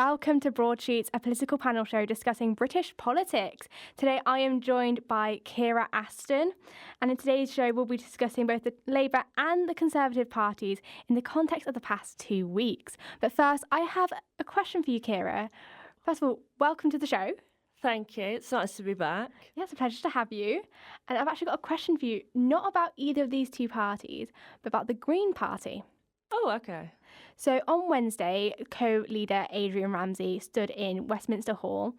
welcome to Broadsheets, a political panel show discussing British politics. Today I am joined by Ciara Aston, and in today's show we'll be discussing both the Labour and the Conservative parties in the context of the past 2 weeks. But first, I have a question for you, Ciara. First of all, welcome to the show. Thank you. It's nice to be back. Yeah, it's a pleasure to have you. And I've actually got a question for you, not about either of these two parties, but about the Green Party. Oh, okay. So on Wednesday, co-leader Adrian Ramsay stood in Westminster Hall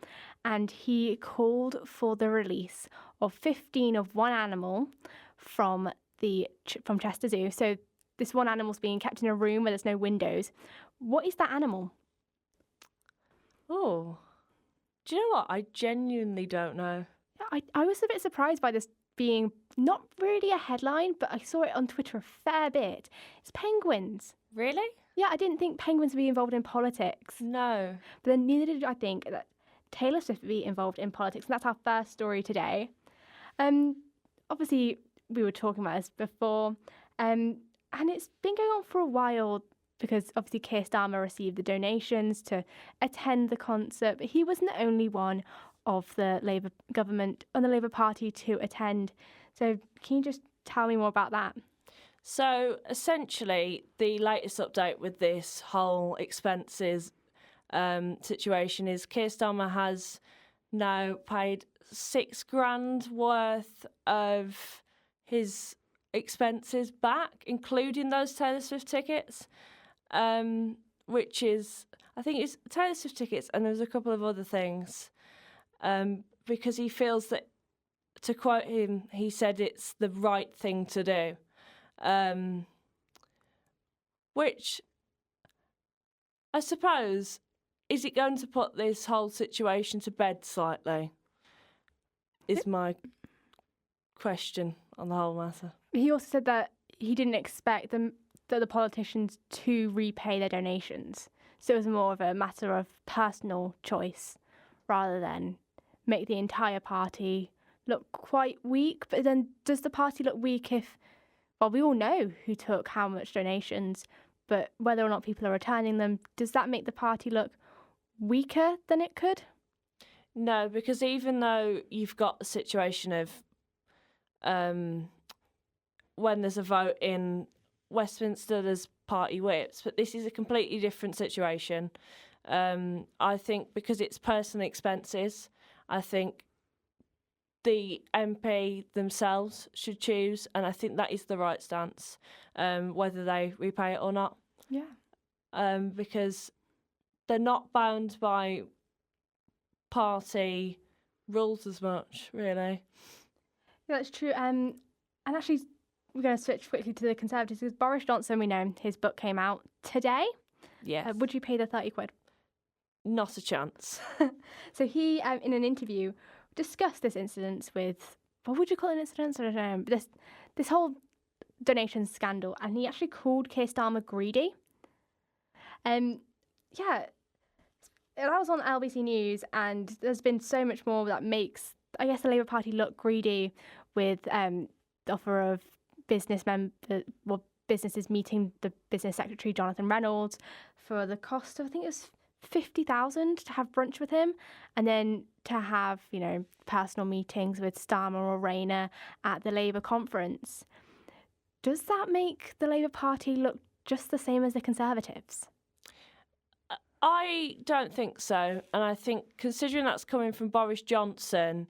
and he called for the release of 15 of one animal from Chester Zoo. So this one animal's being kept in a room where there's no windows. What is that animal? Oh, do you know what? I genuinely don't know. I was a bit surprised by this being not really a headline, but I saw it on Twitter a fair bit. It's penguins. Really? Yeah, I didn't think penguins would be involved in politics. No. But then neither did I think that Taylor Swift would be involved in politics. And that's our first story today. Obviously, we were talking about this before. And it's been going on for a while because obviously Keir Starmer received the donations to attend the concert. But he wasn't the only one of the Labour government and the Labour Party to attend. So can you just tell me more about that? So essentially, the latest update with this whole expenses situation is Keir Starmer has now paid $6,000 worth of his expenses back, including those Taylor Swift tickets, which is, I think it's Taylor Swift tickets, and there's a couple of other things, because he feels that, to quote him, he said it's the right thing to do. Which I suppose, is it going to put this whole situation to bed slightly? Is my question on the whole matter. He also said that he didn't expect the politicians to repay their donations. So it was more of a matter of personal choice rather than make the entire party look quite weak. But then does the party look weak if, well, we all know who took how much donations, but whether or not people are returning them, does that make the party look weaker than it could? No, because even though you've got the situation of when there's a vote in Westminster, there's party whips, but this is a completely different situation. I think because it's personal expenses, I think the MP themselves should choose, and I think that is the right stance, whether they repay it or not. Yeah. Because they're not bound by party rules as much, really. Yeah, that's true. And actually, we're going to switch quickly to the Conservatives because Boris Johnson, we know, his book came out today. Yes. Would you pay the 30 quid? Not a chance. So he, in an interview, discussed this incident with, what would you call it, an incident? I don't know. This whole donation scandal, and he actually called Keir Starmer greedy. Yeah, that was on LBC News, and there's been so much more that makes, I guess, the Labour Party look greedy with the offer of businesses meeting the business secretary, Jonathan Reynolds, for the cost of, I think it was $50,000 to have brunch with him, and then to have, personal meetings with Starmer or Rayner at the Labour conference. Does that make the Labour Party look just the same as the Conservatives? I don't think so, and I think considering that's coming from Boris Johnson,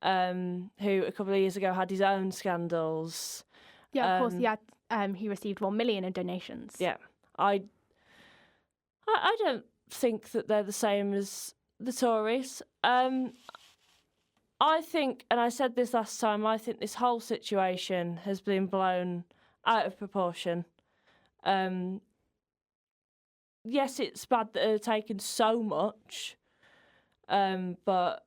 who a couple of years ago had his own scandals. Yeah, of course, he received 1 million in donations. Yeah, I don't think that they're the same as the Tories. I think, and I said this last time, I think this whole situation has been blown out of proportion. Yes, it's bad that they're taking so much, but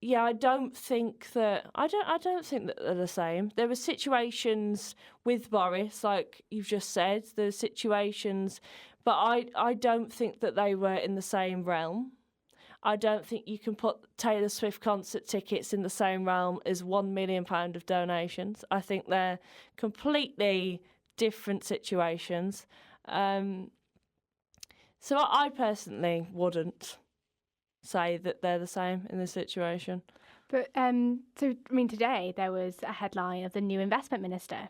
yeah, I don't think that they're the same. There were situations with Boris, like you've just said. There's situations, but I don't think that they were in the same realm. I don't think you can put Taylor Swift concert tickets in the same realm as £1 million of donations. I think they're completely different situations. So I personally wouldn't say that they're the same in this situation. But today there was a headline of the new investment minister.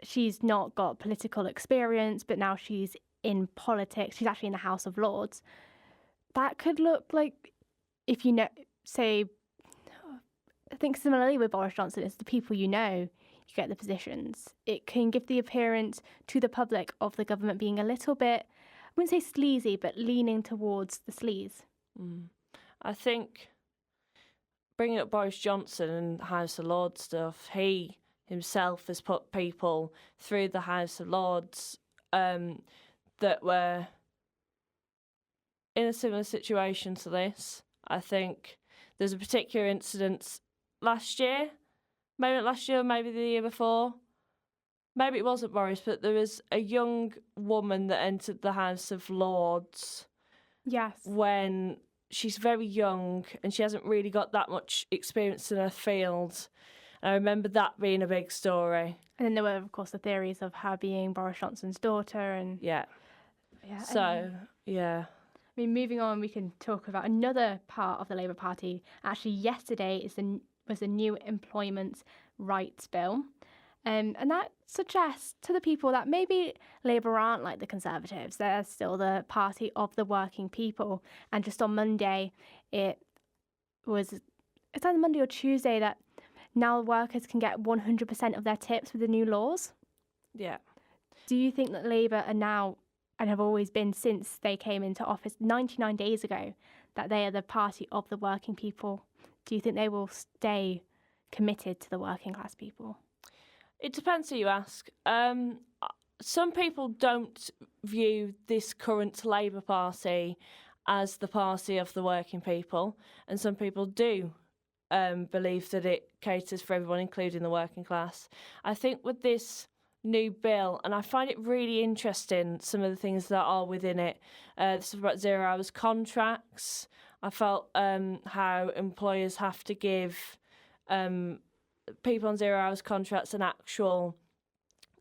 She's not got political experience, but now she's in politics. She's actually in the House of Lords. That could look like, if you know, say, I think similarly with Boris Johnson, it's the people you know, you get the positions. It can give the appearance to the public of the government being a little bit, I wouldn't say sleazy, but leaning towards the sleaze. I think bringing up Boris Johnson and House of Lords stuff, he himself has put people through the House of Lords that were in a similar situation to this. I think there's a particular incident last year, maybe not last year, maybe the year before. Maybe it wasn't Boris, but there was a young woman that entered the House of Lords. Yes. When she's very young and she hasn't really got that much experience in her field. And I remember that being a big story. And then there were, of course, the theories of her being Boris Johnson's daughter. And yeah. So, yeah. I mean, moving on, we can talk about another part of the Labour Party. Actually, yesterday was the new employment rights bill. And that suggests to the people that maybe Labour aren't like the Conservatives. They're still the party of the working people. And just on Monday, it's either Monday or Tuesday that now workers can get 100% of their tips with the new laws. Yeah. Do you think that Labour are now, and have always been since they came into office 99 days ago, that they are the party of the working people? Do you think they will stay committed to the working class people? It depends who you ask. Some people don't view this current Labour Party as the party of the working people, and some people do believe that it caters for everyone, including the working class. I think with this new bill, and I find it really interesting, some of the things that are within it. This is about 0 hours contracts. I felt how employers have to give people on 0 hours contracts an actual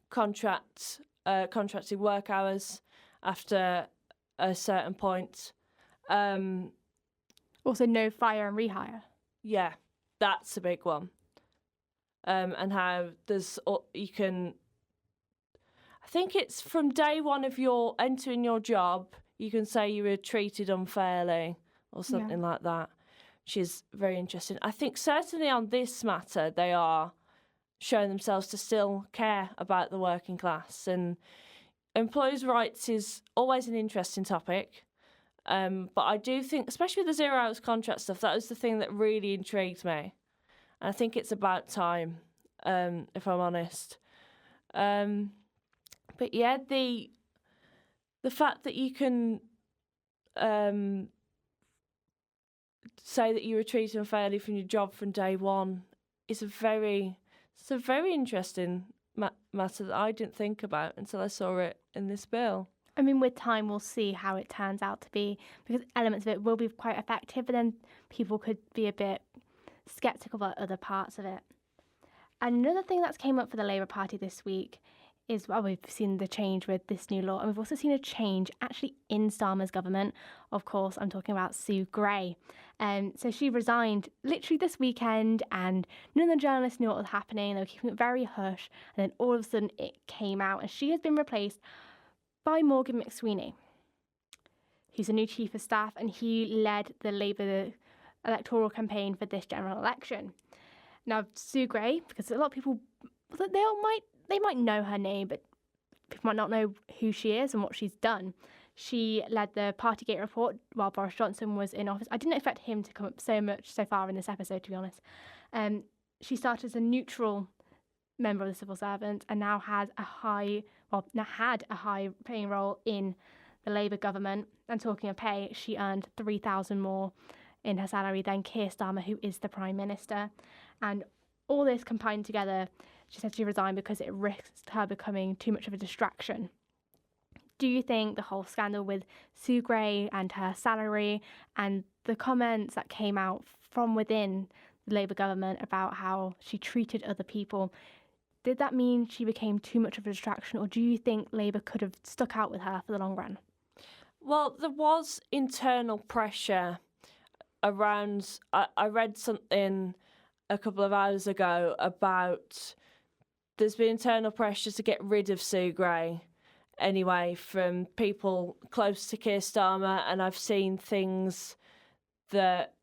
contracted work hours after a certain point. Also, no fire and rehire. Yeah, that's a big one. And how you can, I think it's from day one of your entering your job, you can say you were treated unfairly or something like that, which is very interesting. I think certainly on this matter, they are showing themselves to still care about the working class. And employers' rights is always an interesting topic. But I do think, especially with the 0 hours contract stuff, that was the thing that really intrigued me. And I think it's about time, if I'm honest. But yeah, the fact that you can say that you were treated unfairly from your job from day one is a very interesting matter that I didn't think about until I saw it in this bill. I mean, with time, we'll see how it turns out to be, because elements of it will be quite effective, but then people could be a bit sceptical about other parts of it. And another thing that's came up for the Labour Party this week is, well, we've seen the change with this new law, and we've also seen a change actually in Starmer's government. Of course, I'm talking about Sue Gray. So she resigned literally this weekend, and none of the journalists knew what was happening. They were keeping it very hush, and then all of a sudden it came out, and she has been replaced by Morgan McSweeney, who's a new chief of staff, and he led the Labour electoral campaign for this general election. Now, Sue Gray, because a lot of people, they might know her name, but people might not know who she is and what she's done. She led the Partygate report while Boris Johnson was in office. I didn't expect him to come up so much so far in this episode, to be honest. She started as a neutral member of the civil servant and now had a high paying role in the Labour government. And talking of pay, she earned $3,000 more in her salary than Keir Starmer, who is the Prime Minister. And all this combined together, she said she resigned because it risked her becoming too much of a distraction. Do you think the whole scandal with Sue Gray and her salary and the comments that came out from within the Labour government about how she treated other people, did that mean she became too much of a distraction, or do you think Labour could have stuck out with her for the long run? Well, there was internal pressure around. I read something a couple of hours ago about there's been internal pressure to get rid of Sue Gray anyway from people close to Keir Starmer, and I've seen things that,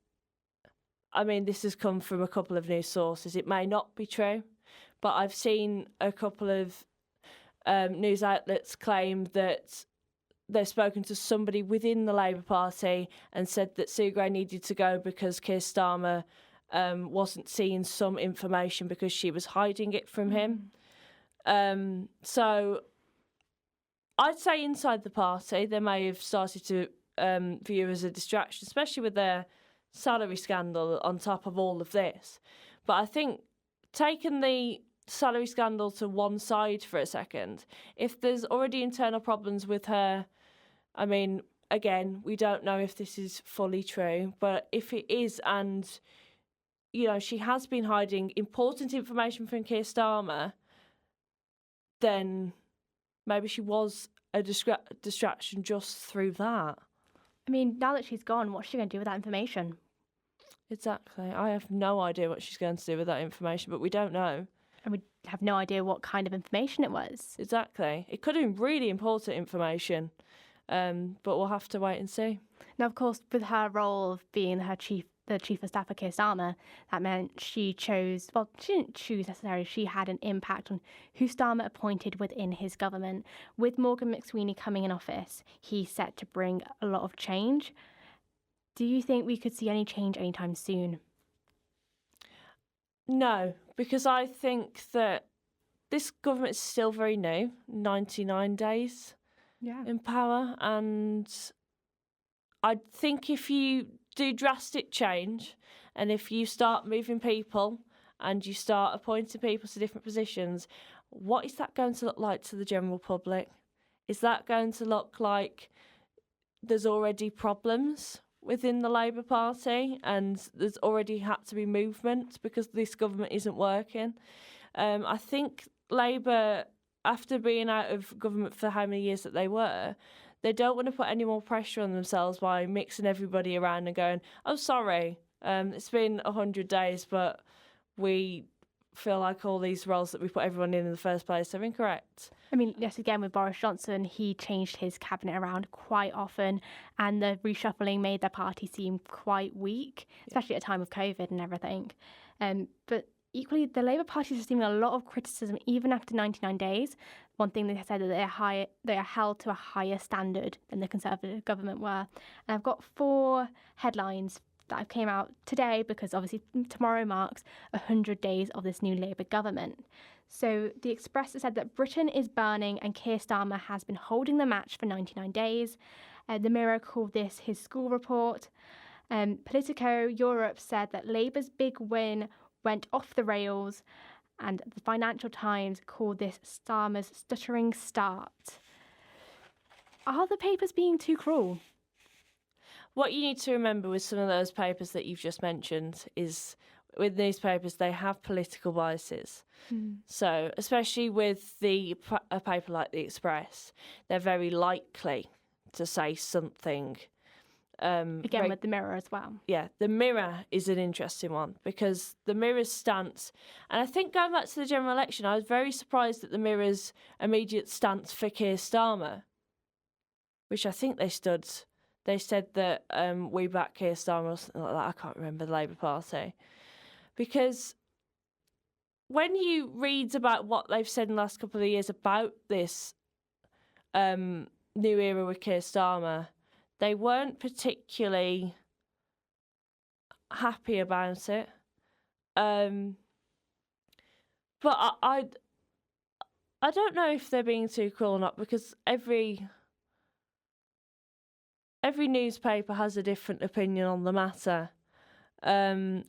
I mean, this has come from a couple of news sources. It may not be true, but I've seen a couple of news outlets claim that they've spoken to somebody within the Labour Party and said that Sue Gray needed to go because Keir Starmer wasn't seeing some information because she was hiding it from him. So I'd say inside the party, they may have started to view as a distraction, especially with their salary scandal on top of all of this. But I think taking the salary scandal to one side for a second, if there's already internal problems with her, I mean, again, we don't know if this is fully true, but if it is, and you know, she has been hiding important information from Keir Starmer, then maybe she was a distraction just through that. I mean, now that she's gone, what's she going to do with that information? Exactly. I have no idea what she's going to do with that information, but we don't know. And we have no idea what kind of information it was. Exactly. It could have been really important information, but we'll have to wait and see. Now, of course, with her role of being the chief of staff of Keir Starmer, that meant she didn't choose necessarily, she had an impact on who Starmer appointed within his government. With Morgan McSweeney coming in office, he's set to bring a lot of change. Do you think we could see any change anytime soon? No, because I think that this government is still very new, 99 days in power, and I think if you do drastic change and if you start moving people and you start appointing people to different positions, what is that going to look like to the general public? Is that going to look like there's already problems within the Labour Party and there's already had to be movement because this government isn't working? I think Labour, after being out of government for how many years that they don't want to put any more pressure on themselves by mixing everybody around and going, oh, sorry, it's been 100 days, but we feel like all these roles that we put everyone in the first place are incorrect. I mean, yes, again, with Boris Johnson, he changed his cabinet around quite often, and the reshuffling made their party seem quite weak, especially at a time of COVID and everything. But equally, the Labour Party is receiving a lot of criticism even after 99 days. One thing they said that they are held to a higher standard than the Conservative government were. And I've got 4 headlines that have came out today because obviously tomorrow marks 100 days of this new Labour government. So the Express has said that Britain is burning and Keir Starmer has been holding the match for 99 days. The Mirror called this his school report. Politico Europe said that Labour's big win went off the rails, and the Financial Times called this Starmer's stuttering start. Are the papers being too cruel? What you need to remember with some of those papers that you've just mentioned is with newspapers, they have political biases. So especially with a paper like The Express, they're very likely to say something. Again, with the Mirror as well. Yeah, the Mirror is an interesting one because the Mirror's stance, and I think going back to the general election, I was very surprised at the Mirror's immediate stance for Keir Starmer, which I think they said that we back Keir Starmer or something like that. I can't remember, the Labour Party. Because when you read about what they've said in the last couple of years about this new era with Keir Starmer, they weren't particularly happy about it. But I don't know if they're being too cruel or not, because every newspaper has a different opinion on the matter. And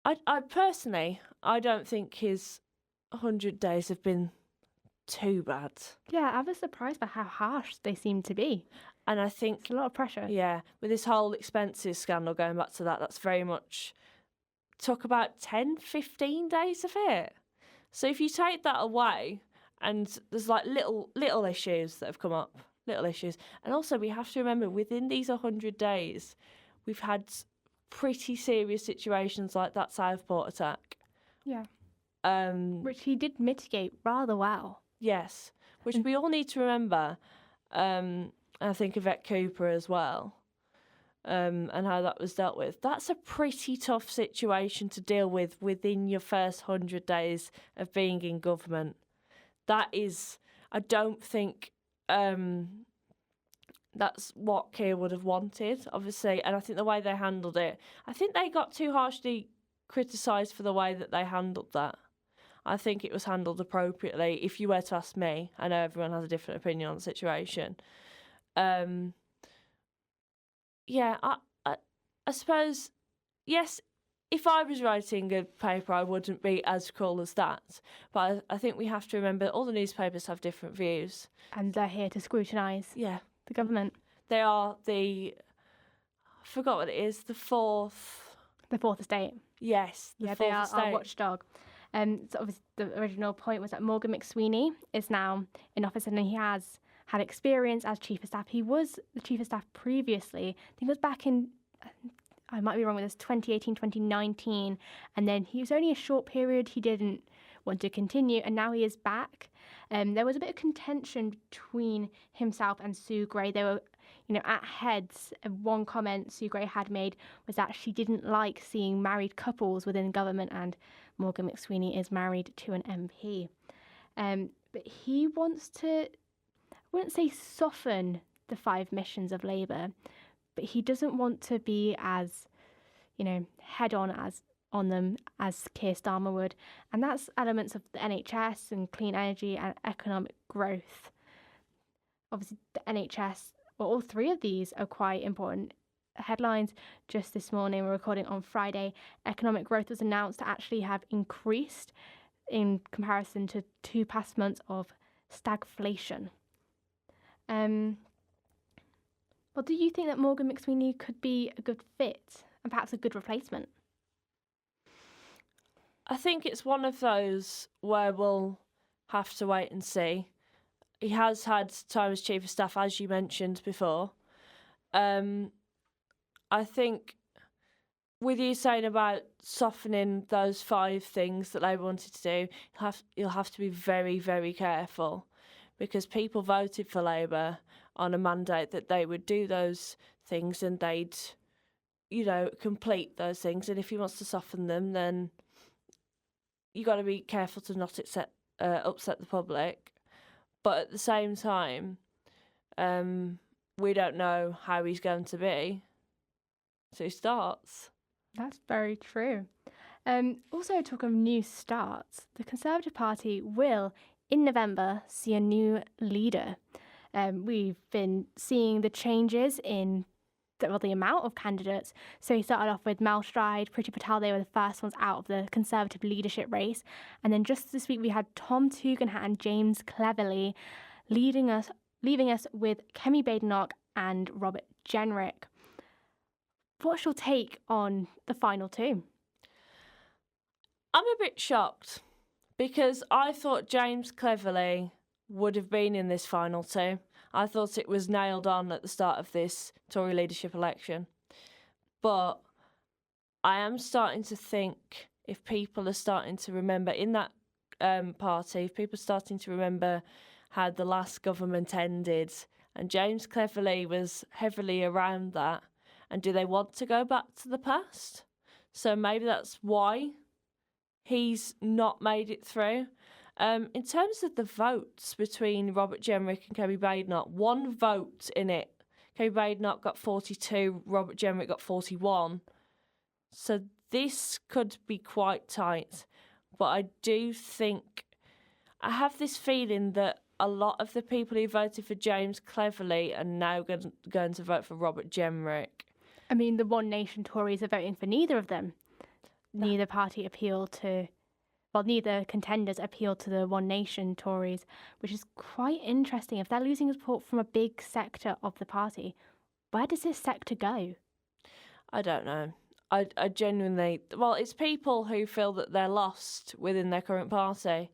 I personally, I don't think his 100 days have been too bad. Yeah, I was surprised by how harsh they seem to be. And I think it's a lot of pressure. Yeah, with this whole expenses scandal, going back to that, that's very much took about 10, 15 days of it. So if you take that away And there's like little issues that have come up, little issues. And also we have to remember within these 100 days, we've had pretty serious situations like that Southport attack. Yeah. Which he did mitigate rather well. Yes, which we all need to remember. I think Yvette Cooper as well, and how that was dealt with. That's a pretty tough situation to deal with within your first 100 days of being in government. That is, I don't think that's what Keir would have wanted, obviously. And I think the way they handled it, I think they got too harshly criticised for the way that they handled that. I think it was handled appropriately, if you were to ask me. I know everyone has a different opinion on the situation. Yeah, I suppose, yes, if I was writing a paper, I wouldn't be as cruel as that. But I think we have to remember all the newspapers have different views. And they're here to scrutinise the government. They are I forgot what it is, the fourth... The fourth estate. Yes, they are our watchdog. So obviously the original point was that Morgan McSweeney is now in office and he has had experience as Chief of Staff. He was the Chief of Staff previously. I think it was back in, I might be wrong with this, 2018, 2019. And then he was only a short period. He didn't want to continue. And now he is back. There was a bit of contention between himself and Sue Gray. They were, at heads. One comment Sue Gray had made was that she didn't like seeing married couples within government, and Morgan McSweeney is married to an MP. But he wants to, I wouldn't say soften the 5 missions of Labour, but he doesn't want to be as, head on them as Keir Starmer would. And that's elements of the NHS and clean energy and economic growth. Obviously, the NHS, all 3 of these are quite important headlines. Just this morning, we're recording on Friday, economic growth was announced to actually have increased in comparison to 2 past months of stagflation. Well, do you think that Morgan McSweeney could be a good fit and perhaps a good replacement? I think it's one of those where we'll have to wait and see. He has had time as Chief of Staff, as you mentioned before. I think with you saying about softening those 5 things that Labour wanted to do, you'll have to be very, very careful, because people voted for Labour on a mandate that they would do those things and they'd, complete those things. And if he wants to soften them, then you got to be careful to not upset the public. But at the same time, we don't know how he's going to be. So he starts. That's very true. Also, talk of new starts, the Conservative Party will, in November, see a new leader. We've been seeing the changes in the amount of candidates. So he started off with Mel Stride, Priti Patel. They were the first ones out of the Conservative leadership race. And then just this week, we had Tom Tugendhat and James Cleverly leaving us with Kemi Badenoch and Robert Jenrick. What's your take on the final 2? I'm a bit shocked because I thought James Cleverly would have been in this final 2. I thought it was nailed on at the start of this Tory leadership election. But I am starting to think, if people are starting to remember in that party, if people are starting to remember how the last government ended, and James Cleverly was heavily around that, and do they want to go back to the past? So maybe that's why he's not made it through. In terms of the votes between Robert Jenrick and Kemi Badenoch, 1 vote in it. Kemi Badenoch got 42, Robert Jenrick got 41. So this could be quite tight. But I do think, I have this feeling that a lot of the people who voted for James Cleverly are now going to vote for Robert Jenrick. I mean, the One Nation Tories are voting for neither of them. Neither party neither contenders appeal to the One Nation Tories, which is quite interesting. If they're losing support from a big sector of the party, where does this sector go? I don't know. I genuinely... Well, it's people who feel that they're lost within their current party.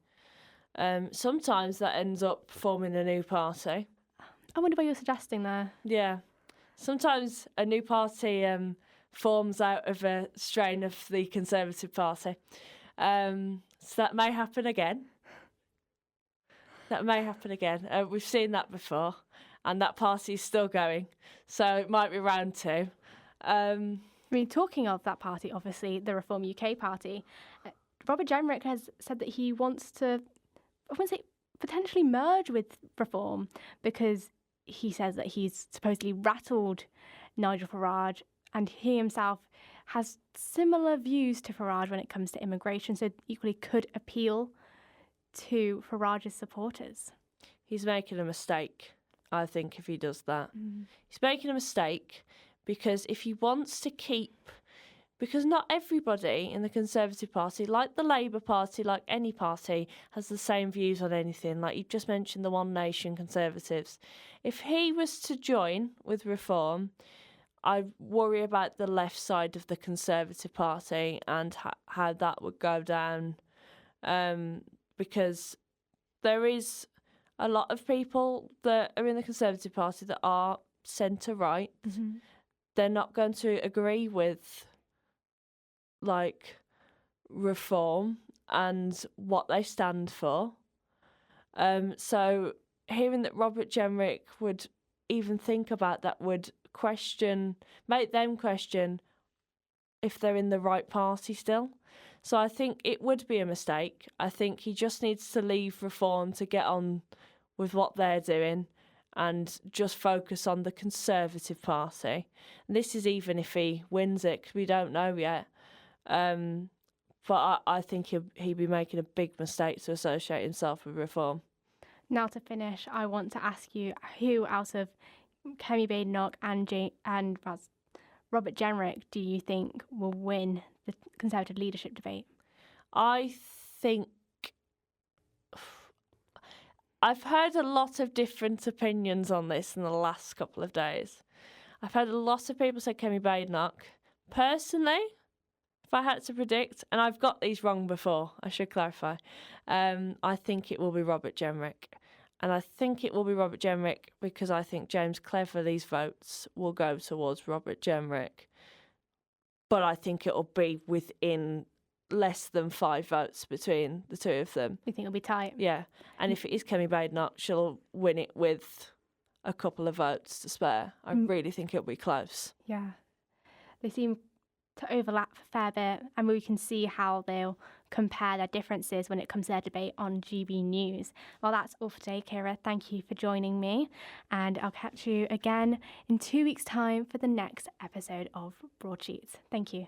Sometimes that ends up forming a new party. I wonder what you're suggesting there. Yeah. Sometimes a new party forms out of a strain of the Conservative Party. So that may happen again. We've seen that before, and that party is still going. So it might be round two. I mean, talking of that party, obviously, the Reform UK party, Robert Jenrick has said that he wants to, I wouldn't say potentially merge with Reform, because he says that he's supposedly rattled Nigel Farage, and he himself has similar views to Farage when it comes to immigration, so equally could appeal to Farage's supporters. He's making a mistake, I think, if he does that. He's making a mistake because if he wants to keep... Because not everybody in the Conservative Party, like the Labour Party, like any party, has the same views on anything. Like you've just mentioned the One Nation Conservatives. If he was to join with Reform, I worry about the left side of the Conservative Party and how that would go down, because there is a lot of people that are in the Conservative Party that are centre-right. They're not going to agree with Reform and what they stand for. So hearing that Robert Jenrick would even think about that would make them question if they're in the right party still. So I think it would be a mistake. I think he just needs to leave Reform to get on with what they're doing and just focus on the Conservative Party. And this is even if he wins it, because we don't know yet. But I think he'd be making a big mistake to associate himself with Reform. Now to finish, I want to ask you, who out of Kemi Badenoch and Robert Jenrick do you think will win the Conservative leadership debate? I think I've heard a lot of different opinions on this in the last couple of days. I've heard a lot of people say Kemi Badenoch. Personally, if I had to predict, and I've got these wrong before, I should clarify, I think it will be Robert Jenrick. And I think it will be Robert Jenrick because I think James Cleverly's votes will go towards Robert Jenrick. But I think it'll be within less than 5 votes between the two of them. You think it'll be tight? Yeah. And if it is Kemi Badenoch, she'll win it with a couple of votes to spare. I really think it'll be close. Yeah. They seem to overlap a fair bit, and we can see how they'll compare their differences when it comes to their debate on GB News. Well, that's all for today, Kira. Thank you for joining me, and I'll catch you again in 2 weeks' time for the next episode of Broadsheets. Thank you.